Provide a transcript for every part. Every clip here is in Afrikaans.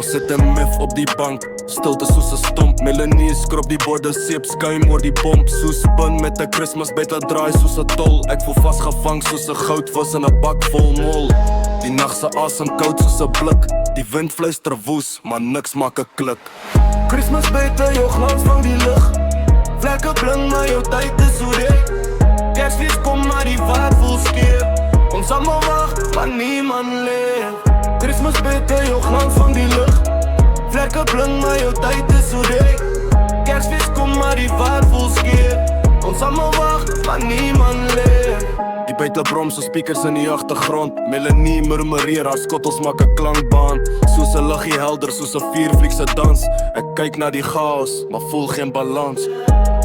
Ons sit een mif op die bank, stilte soos een stomp. Melanie skrop die borde, seep skuim oor die pomp. Soos bin met een Christmas bed, dat draai soos een tol. Ek voel vastgevang soos een goudvis in een bak vol mol. Die nachtse asem koud soos een blik. Die wind fluister woes, maar niks maak een klik. Christmas buiten, jou glans van die lucht. Vlekke bling, maar jou tyd is so reed. Kersfeest kom, maar die vaart voel skeer. Ons allemaal wacht, maar niemand leef. Christmas buiten, jou glans van die lucht. Vlekke bling, maar jou tyd is so reed. Kersfeest kom, maar die vaart voel skeer. Ons allemaal wacht, maar niemand leef. Die buiten brom so speakers in die agtergrond. Melanie murmureer, haar skottels maak een klankbaan. Soos een liggie helder, soos een viervliegse dans. Ek kyk na die chaos, maar voel geen balans.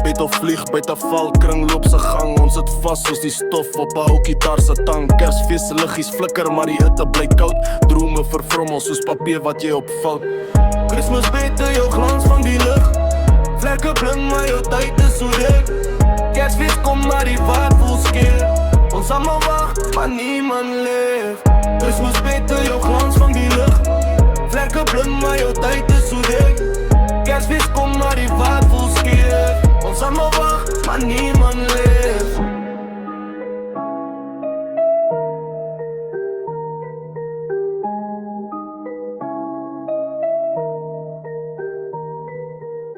Bed of vlieg, buiten val, kring loop sy gang. Ons sit vast soos die stof op een ou gitaar se tang. Kersfeest liggies flikker, maar die hitte bly koud. Drome vervrommel soos papier wat jy opvouw. Christmas buiten, jou glans van die lucht. Vlekke bling, maar jou tyd is so dik. Kersfeest kom, maar die vaart voel skeer. Ons allemaal wacht, maar niemand leef. Christmas buiten, jou glans van die lucht. Vlekke bling, maar jou tyd is so dik. Kersfeest kom, maar die vaart voel skeer. Ons allemaal wacht, maar niemand leef.